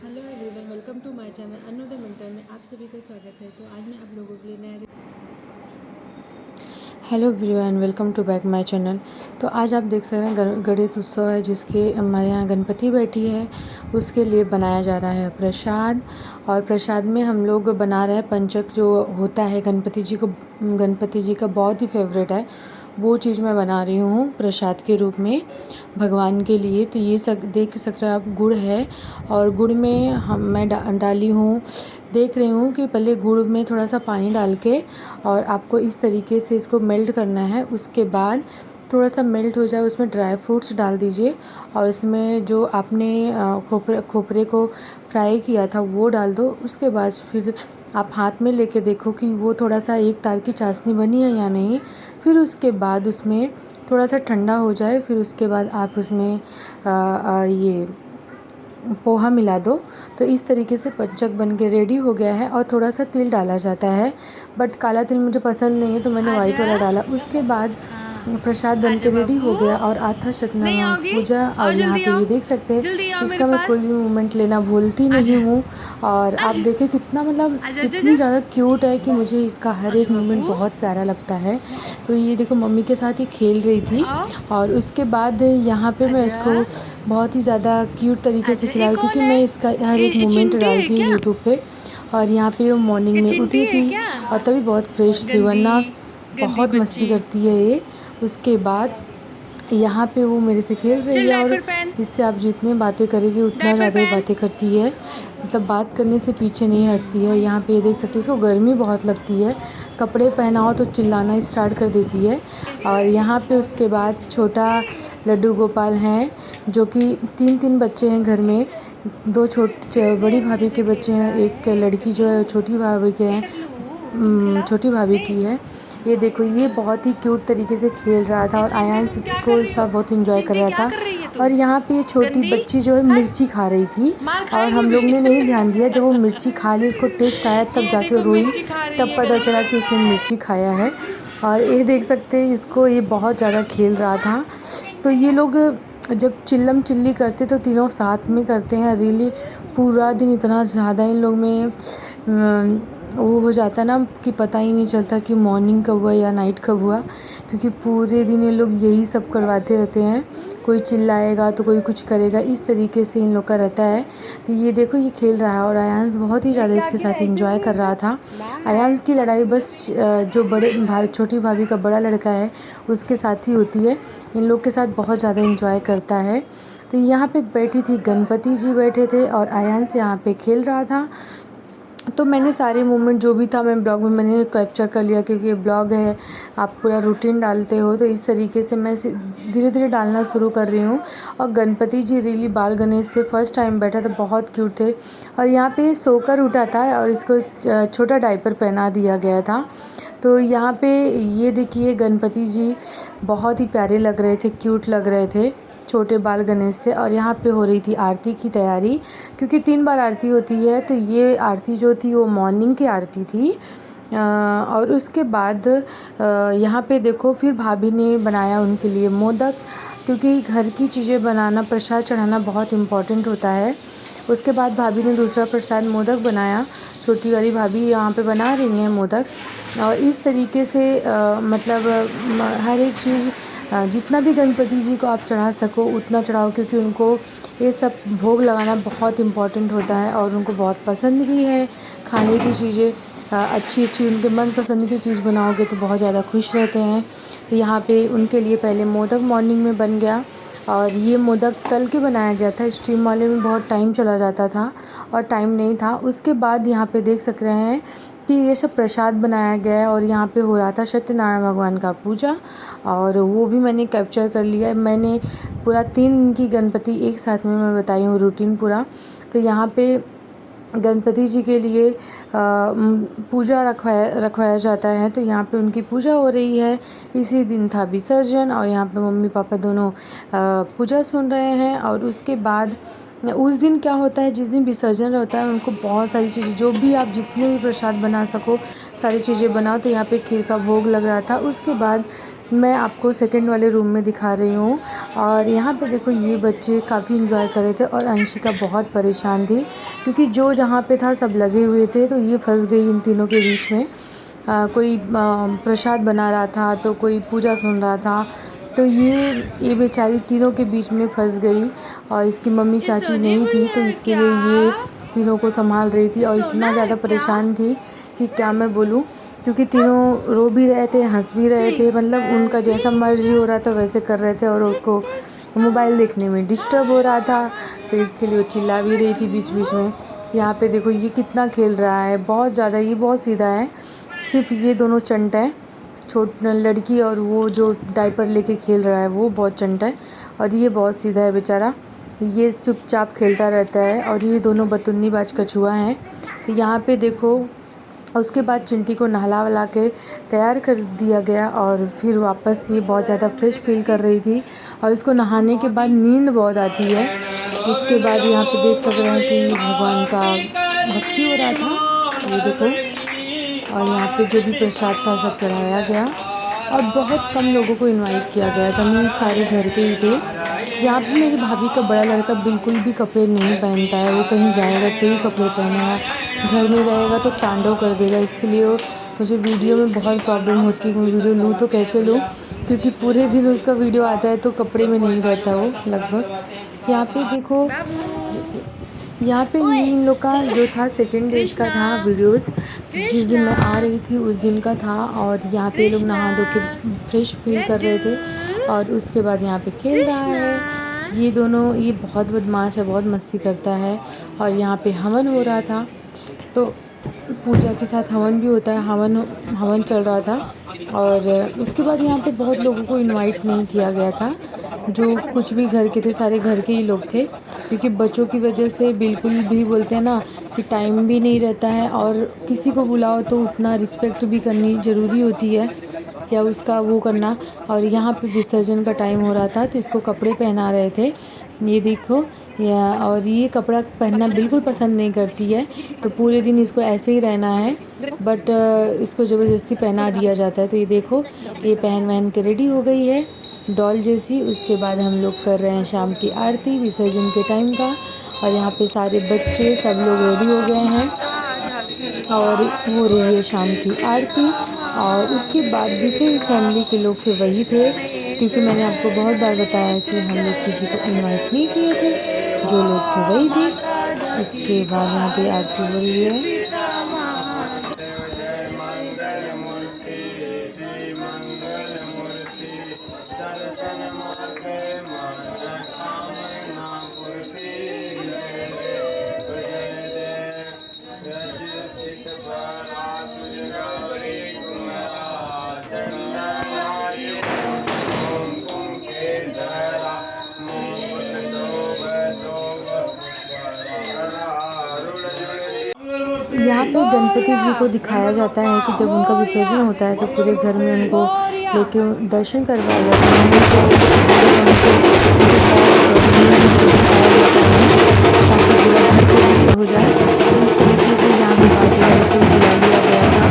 Hello everyone, welcome to my channel Anu the mentor में आप सभी का स्वागत है। तो आज मैं आप लोगों के लिए नया hello everyone, welcome to back my channel. तो आज आप देख सकते हैं गणेश उत्सव है, जिसके हमारे यहाँ गणपति बैठी है, उसके लिए बनाया जा रहा है प्रसाद। और प्रसाद में हम लोग बना रहे हैं पंचक, जो होता है गणपति जी का बहुत ही फेवरेट है, वो चीज़ मैं बना रही हूँ प्रसाद के रूप में भगवान के लिए। तो ये देख सकते हैं आप, गुड़ है और गुड़ में मैं डाली हूँ। देख रही हूँ कि पहले गुड़ में थोड़ा सा पानी डाल के और आपको इस तरीके से इसको मेल्ट करना है। उसके बाद थोड़ा सा मेल्ट हो जाए, उसमें ड्राई फ्रूट्स डाल दीजिए और इसमें जो आपने खोपरे को फ्राई किया था वो डाल दो। उसके बाद फिर आप हाथ में लेके देखो कि वो थोड़ा सा एक तार की चाशनी बनी है या नहीं। फिर उसके बाद उसमें थोड़ा सा ठंडा हो जाए, फिर उसके बाद आप उसमें ये पोहा मिला दो। तो इस तरीके से पंचक बन के रेडी हो गया है। और थोड़ा सा तिल डाला जाता है, बट काला तिल मुझे पसंद नहीं है तो मैंने वाइट वाला डाला। उसके बाद प्रसाद बन के रेडी हो गया और आथा सत्यनारायण पूजा। और यहाँ पे ये देख सकते हैं, इसका मैं कोई भी मोमेंट लेना भूलती नहीं हूँ। और आप देखें कितना मतलब इतनी ज़्यादा क्यूट है कि मुझे इसका हर एक मोमेंट बहुत प्यारा लगता है। तो ये देखो, मम्मी के साथ ही खेल रही थी। और उसके बाद यहाँ पे मैं इसको बहुत ही ज़्यादा क्यूट तरीके से खिला, क्योंकि मैं इसका हर एक मोमेंट डालती हूँ यूट्यूब पे। और यहाँ पे वो मॉर्निंग में उठी थी और तभी बहुत फ्रेश थी, वरना बहुत मस्ती करती है ये। उसके बाद यहाँ पे वो मेरे से खेल रही है, और इससे आप जितनी बातें करेंगे उतना ज़्यादा ही बातें करती है, मतलब बात करने से पीछे नहीं हटती है। यहाँ पे देख सकते हैं, इसको गर्मी बहुत लगती है, कपड़े पहनाओ तो चिल्लाना स्टार्ट कर देती है। और यहाँ पे उसके बाद छोटा लड्डू गोपाल हैं, जो कि तीन बच्चे हैं घर में। दो बड़ी भाभी के बच्चे हैं, एक लड़की जो है छोटी भाभी के हैं, छोटी भाभी की है। ये देखो, ये बहुत ही क्यूट तरीके से खेल रहा था और आयांश इसको सब बहुत एंजॉय कर रहा था। और यहाँ पे छोटी बच्ची जो है मिर्ची खा रही थी, और हम लोग ने नहीं ध्यान दिया। जब वो मिर्ची खा ली, उसको टेस्ट आया, तब जाके रोई, तब पता चला कि उसने मिर्ची खाया है। और ये देख सकते हैं इसको, ये बहुत ज़्यादा खेल रहा था। तो ये लोग जब चिल्लम चिल्ली करते तो तीनों साथ में करते हैं। रियली पूरा दिन इतना ज़्यादा इन लोग में वो हो जाता है ना, कि पता ही नहीं चलता कि मॉर्निंग कब हुआ या नाइट कब हुआ, क्योंकि पूरे दिन ये लोग यही सब करवाते रहते हैं। कोई चिल्लाएगा तो कोई कुछ करेगा, इस तरीके से इन लोग का रहता है। तो ये देखो, ये खेल रहा है और आयांश बहुत ही ज़्यादा इसके साथ एंजॉय कर रहा था। आयांश की लड़ाई बस जो छोटी भाभी का बड़ा लड़का है उसके साथ ही होती है, इन लोग के साथ बहुत ज़्यादा एंजॉय करता है। तो यहाँ पे बैठी थी गणपति जी बैठे थे और आयांश यहाँ पे खेल रहा था। तो मैंने सारे मोमेंट जो भी था मैं ब्लॉग में मैंने कैप्चर कर लिया, क्योंकि ब्लॉग है, आप पूरा रूटीन डालते हो, तो इस तरीके से मैं धीरे धीरे डालना शुरू कर रही हूँ। और गणपति जी रियली बाल गणेश थे, फर्स्ट टाइम बैठा था, बहुत क्यूट थे। और यहाँ पे सोकर उठा था और इसको छोटा डायपर पहना दिया गया था। तो यहाँ पे ये देखिए, गणपति जी बहुत ही प्यारे लग रहे थे, क्यूट लग रहे थे, छोटे बाल गणेश थे। और यहाँ पे हो रही थी आरती की तैयारी, क्योंकि 3 बार आरती होती है। तो ये आरती जो थी वो मॉर्निंग की आरती थी। और उसके बाद यहाँ पे देखो, फिर भाभी ने बनाया उनके लिए मोदक, क्योंकि घर की चीज़ें बनाना, प्रसाद चढ़ाना बहुत इम्पॉर्टेंट होता है। उसके बाद भाभी ने दूसरा प्रसाद मोदक बनाया, छोटी वाली भाभी यहाँ पे बना रही हैं मोदक। और इस तरीके से मतलब हर एक चीज़ जितना भी गणपति जी को आप चढ़ा सको उतना चढ़ाओ, क्योंकि उनको ये सब भोग लगाना बहुत इम्पॉर्टेंट होता है और उनको बहुत पसंद भी है। खाने की चीज़ें अच्छी अच्छी उनके मनपसंद की चीज़ बनाओगे तो बहुत ज़्यादा खुश रहते हैं। तो यहाँ पे उनके लिए पहले मोदक मॉर्निंग में बन गया, और ये मोदक तल के बनाया गया था। स्टीम वाले में बहुत टाइम चला जाता था और टाइम नहीं था। उसके बाद यहाँ पे देख सक रहे हैं कि ये सब प्रसाद बनाया गया है, और यहाँ पे हो रहा था सत्यनारायण भगवान का पूजा, और वो भी मैंने कैप्चर कर लिया है। मैंने पूरा 3 दिन की गणपति एक साथ में मैं बताई हूँ रूटीन पूरा। तो यहाँ पे गणपति जी के लिए पूजा रखवाया जाता है, तो यहाँ पे उनकी पूजा हो रही है। इसी दिन था विसर्जन, और यहाँ पे मम्मी पापा दोनों पूजा सुन रहे हैं। और उसके बाद उस दिन क्या होता है, जिस दिन विसर्जन होता है उनको बहुत सारी चीज़ें, जो भी आप जितने भी प्रसाद बना सको सारी चीज़ें बनाओ। तो यहाँ पे खीर का भोग लग रहा था। उसके बाद मैं आपको सेकंड वाले रूम में दिखा रही हूँ। और यहाँ पे देखो ये बच्चे काफ़ी एंजॉय कर रहे थे और अंशिका बहुत परेशान थी क्योंकि जो जहाँ पे था सब लगे हुए थे, तो ये फंस गई इन तीनों के बीच में। कोई प्रसाद बना रहा था तो कोई पूजा सुन रहा था, तो ये बेचारी तीनों के बीच में फंस गई। और इसकी मम्मी चाची नहीं थी तो इसके लिए ये तीनों को संभाल रही थी और इतना ज़्यादा परेशान थी कि क्या मैं बोलूँ, क्योंकि तीनों रो भी रहे थे, हंस भी रहे थे, मतलब उनका जैसा मर्जी हो रहा था वैसे कर रहे थे और उसको मोबाइल देखने में डिस्टर्ब हो रहा था, तो इसके लिए वो चिल्ला भी रही थी बीच बीच में। यहाँ पे देखो ये कितना खेल रहा है, बहुत ज़्यादा, ये बहुत सीधा है। सिर्फ ये दोनों चंट हैं, लड़की और वो जो डायपर लेके खेल रहा है वो बहुत चंट है, और ये बहुत सीधा है बेचारा, ये चुपचाप खेलता रहता है। और ये दोनों बतुन्नीबाज कछुआ हैं। तो यहाँ पे देखो उसके बाद चिंटी को नहला वला के तैयार कर दिया गया और फिर वापस ये बहुत ज़्यादा फ्रेश फील कर रही थी और इसको नहाने के बाद नींद बहुत आती है। उसके बाद यहाँ पे देख सक रहे हैं कि भगवान का भक्ति हो रहा था, ये देखो। और यहाँ पे जो भी प्रसाद था सब चढ़ाया गया और बहुत कम लोगों को इनवाइट किया गया था, मीन्स सारे घर के ही थे। यहाँ पे मेरी भाभी का बड़ा लड़का बिल्कुल भी कपड़े नहीं पहनता है, वो कहीं जाएगा तो ही कपड़े पहनेगा, घर में रहेगा तो तांडव कर देगा। इसके लिए मुझे वीडियो में बहुत प्रॉब्लम होती है कि मैं वीडियो लूँ तो कैसे लूँ, क्योंकि पूरे दिन उसका वीडियो आता है तो कपड़े में नहीं रहता वो लगभग। यहाँ पे देखो, यहाँ पे इन लोग का जो था सेकेंड डेज का था वीडियोस, जिस दिन मैं आ रही थी उस दिन का था। और यहाँ पे लोग नहा धो के फ्रेश फील कर रहे थे और उसके बाद यहाँ पे खेल रहा है ये दोनों। ये बहुत बदमाश है, बहुत मस्ती करता है। और यहाँ पे हवन हो रहा था, तो पूजा के साथ हवन भी होता है, हवन चल रहा था। और उसके बाद यहाँ पे बहुत लोगों को इनवाइट नहीं किया गया था, जो कुछ भी घर के थे, सारे घर के ही लोग थे, क्योंकि बच्चों की वजह से बिल्कुल भी बोलते हैं ना कि टाइम भी नहीं रहता है, और किसी को बुलाओ तो उतना रिस्पेक्ट भी करनी ज़रूरी होती है या उसका वो करना। और यहाँ पे विसर्जन का टाइम हो रहा था तो इसको कपड़े पहना रहे थे, ये देखो। और ये कपड़ा पहनना बिल्कुल पसंद नहीं करती है, तो पूरे दिन इसको ऐसे ही रहना है, बट इसको ज़बरदस्ती पहना दिया जाता है। तो ये देखो, ये पहन के रेडी हो गई है डॉल जैसी। उसके बाद हम लोग कर रहे हैं शाम की आरती विसर्जन के टाइम का, और यहाँ पे सारे बच्चे सब लोग रेडी हो गए हैं और हो रही है शाम की आरती। और उसके बाद जितने भी फैमिली के लोग थे वही थे, क्योंकि मैंने आपको बहुत बार बताया कि हम लोग किसी को इनवाइट नहीं किए थे, जो लोग थे वही थे। उसके बाद यहाँ पे आरती हो रही है। यहाँ पे गणपति जी को दिखाया जाता है कि जब उनका विसर्जन होता है तो पूरे घर में उनको लेके दर्शन करवाया जाता है, ताकि पूरा घर पवित्र हो जाए। तो इस तरीके से यहाँ पे बाजी वाले को बुला लिया गया था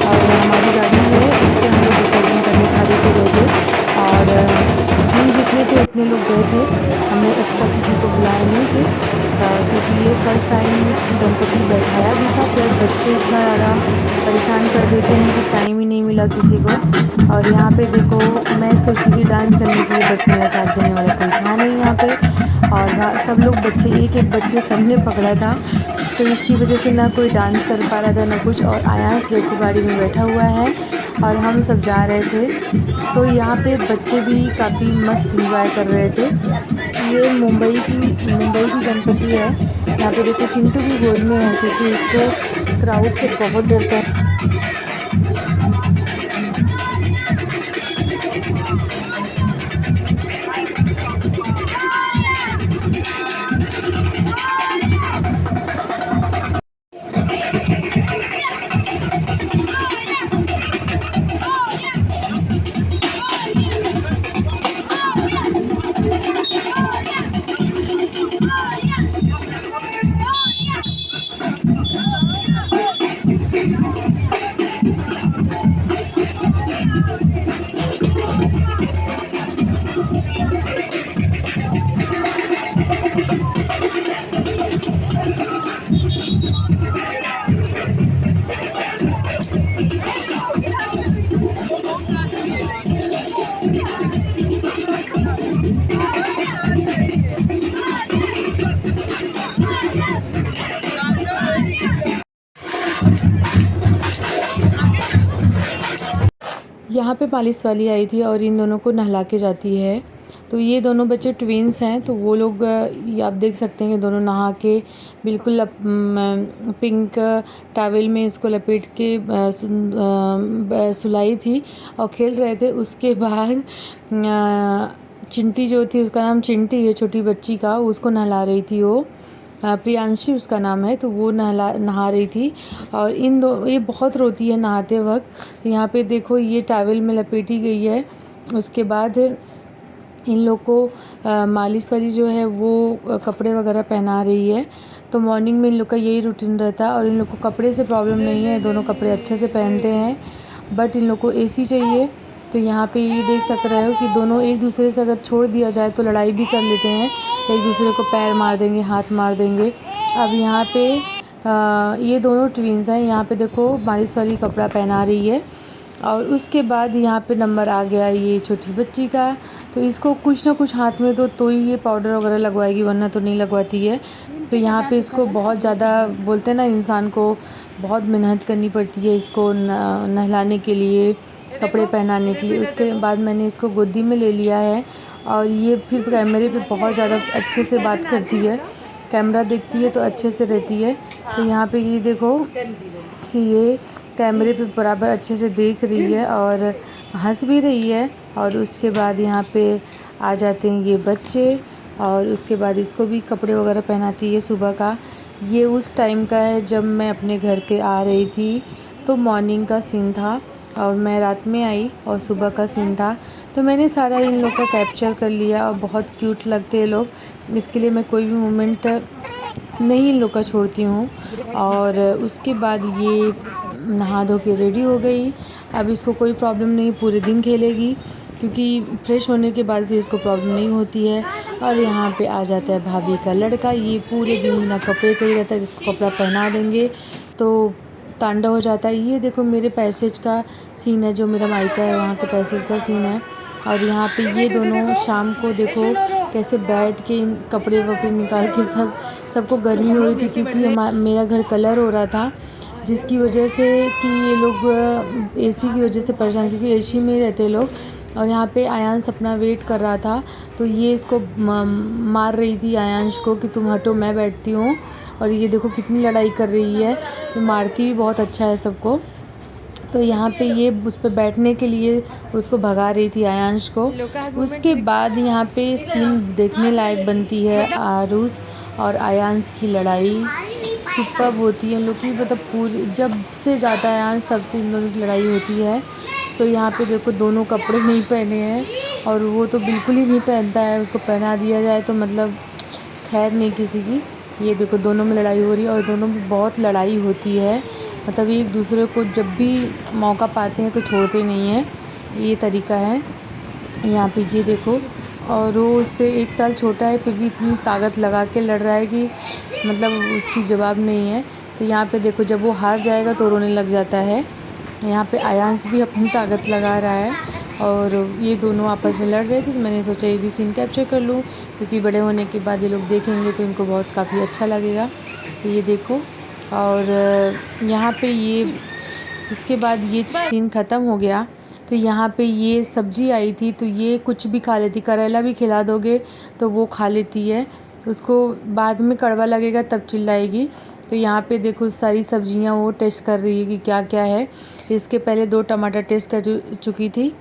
और हमारी गाड़ी है उससे हम लोग विसर्जन करने खाली को गए थे। और हम जितने थे उतने लोग गए थे, हमने एक्स्ट्रा किसी को बुलाया नहीं थे, क्योंकि ये फर्स्ट टाइम गणपति बैठाया भी था। फिर बच्चे इतना ज़्यादा परेशान कर देते हैं कि टाइम ही नहीं मिला किसी को। और यहाँ पे देखो, मैं सोची कि डांस करने के लिए, बट मेरा साथ देने वाला कोई था नहीं यहाँ पे। और सब लोग बच्चे एक एक बच्चे सबने पकड़ा था, तो इसकी वजह से ना कोई डांस कर पा रहा था ना कुछ। और आयांश देखो गाड़ी में बैठा हुआ है और हम सब जा रहे थे, तो यहाँ पे बच्चे भी काफ़ी मस्त इंजॉय कर रहे थे। ये मुंबई की गणपति है। यहाँ पे देखो चिंटू भी गोद में है, क्योंकि इसको क्राउड से बहुत डरता है। यहाँ पे मालिश वाली आई थी और इन दोनों को नहला के जाती है। तो ये दोनों बच्चे ट्विन्स हैं। तो वो लोग ये आप देख सकते हैं कि दोनों नहा के बिल्कुल पिंक टॉवल में इसको लपेट के सुलाई थी और खेल रहे थे। उसके बाद चिंटी जो थी, उसका नाम चिंटी है, छोटी बच्ची का, उसको नहला रही थी वो, प्रियांशी उसका नाम है। तो वो नहा रही थी और ये बहुत रोती है नहाते वक्त। यहाँ पे देखो ये टॉवल में लपेटी गई है। उसके बाद इन लोग को मालिश वाली जो है वो कपड़े वगैरह पहना रही है। तो मॉर्निंग में इन लोग का यही रूटीन रहता है और इन लोग को कपड़े से प्रॉब्लम नहीं है, दोनों कपड़े अच्छे से पहनते हैं। बट इन लोग को एसी चाहिए। तो यहाँ पे ये देख सक रहे हो कि दोनों एक दूसरे से अगर छोड़ दिया जाए तो लड़ाई भी कर लेते हैं, एक दूसरे को पैर मार देंगे, हाथ मार देंगे। अब यहाँ पे ये दोनों ट्विन्स हैं। यहाँ पे देखो मालिश वाली कपड़ा पहना रही है और उसके बाद यहाँ पे नंबर आ गया ये छोटी बच्ची का। तो इसको कुछ ना कुछ हाथ में तो ही ये पाउडर वगैरह लगवाएगी, वरना तो नहीं लगवाती है। तो यहाँ पे इसको बहुत ज़्यादा बोलते हैं ना, इंसान को बहुत मेहनत करनी पड़ती है इसको नहलाने के लिए, कपड़े पहनाने के लिए। उसके बाद मैंने इसको गोदी में ले लिया है और ये फिर कैमरे पे बहुत ज़्यादा अच्छे से बात करती है, कैमरा देखती है तो अच्छे से रहती है। तो यहाँ पे ये देखो कि ये कैमरे पे बराबर अच्छे से देख रही है और हंस भी रही है। और उसके बाद यहाँ पे आ जाते हैं ये बच्चे और उसके बाद इसको भी कपड़े वगैरह पहनाती है सुबह का। ये उस टाइम का है जब मैं अपने घर पे आ रही थी। तो मॉर्निंग का सीन था और मैं रात में आई और सुबह का सीन था। तो मैंने सारा इन लोग का कैप्चर कर लिया और बहुत क्यूट लगते हैं लोग, इसके लिए मैं कोई भी मोमेंट नहीं इन लोग का छोड़ती हूँ। और उसके बाद ये नहा धो के रेडी हो गई। अब इसको कोई प्रॉब्लम नहीं, पूरे दिन खेलेगी क्योंकि फ्रेश होने के बाद भी इसको प्रॉब्लम नहीं होती है। और यहाँ पे आ जाता है भाभी का लड़का, ये पूरे दिन बिना कपड़े का ही रहता है, इसको कपड़ा पहना देंगे तो तांडव हो जाता है। ये देखो मेरे पैसेज का सीन है, जो मेरा मायका है वहाँ के पैसेज का सीन है। और यहाँ पे ये दोनों शाम को देखो कैसे बैठ के इन कपड़े वपड़े निकाल के सबको गर्मी हो रही थी क्योंकि मेरा घर कलर हो रहा था, जिसकी वजह से कि ये लोग एसी की वजह से परेशान, क्योंकि एसी में रहते लोग। और यहाँ पे आयांश अपना वेट कर रहा था तो ये इसको मार रही थी आयांश को कि तुम हटो मैं बैठती हूँ। और ये देखो कितनी लड़ाई कर रही है, तो मारती भी बहुत अच्छा है सबको। तो यहाँ पे ये उस पर बैठने के लिए उसको भगा रही थी आयांश को। उसके बाद यहाँ पे सीन देखने लायक बनती है आरुष और आयांश की लड़ाई। सुपर्ब होती है इन लोग की, मतलब पूरी जब से जाता है आयांश तब से इन दोनों की लड़ाई होती है। तो यहाँ पे देखो दोनों कपड़े नहीं पहने हैं और वो तो बिल्कुल ही नहीं पहनता है, उसको पहना दिया जाए तो मतलब खैर नहीं किसी की। ये देखो दोनों में लड़ाई हो रही है और दोनों में बहुत लड़ाई होती है, मतलब एक दूसरे को जब भी मौका पाते हैं तो छोड़ते नहीं हैं, ये तरीका है यहाँ पे। ये देखो, और वो उससे 1 साल छोटा है फिर भी इतनी ताकत लगा के लड़ रहा है कि मतलब उसकी जवाब नहीं है। तो यहाँ पे देखो जब वो हार जाएगा तो रोने लग जाता है। यहाँ पे आयांश भी अपनी ताकत लगा रहा है और ये दोनों आपस में लड़ रहे थे। तो मैंने सोचा ये भी सीन कैप्चर कर लूँ क्योंकि बड़े होने के बाद ये लोग देखेंगे तो इनको बहुत काफ़ी अच्छा लगेगा। तो ये देखो, और यहाँ पे ये उसके बाद ये सीन ख़त्म हो गया। तो यहाँ पे ये सब्ज़ी आई थी तो ये कुछ भी खा लेती, करेला भी खिला दोगे तो वो खा लेती है, उसको बाद में कड़वा लगेगा तब चिल्लाएगी। तो यहाँ पे देखो सारी सब्जियाँ वो टेस्ट कर रही है कि क्या क्या है। इसके पहले 2 टमाटर टेस्ट कर चुकी थी।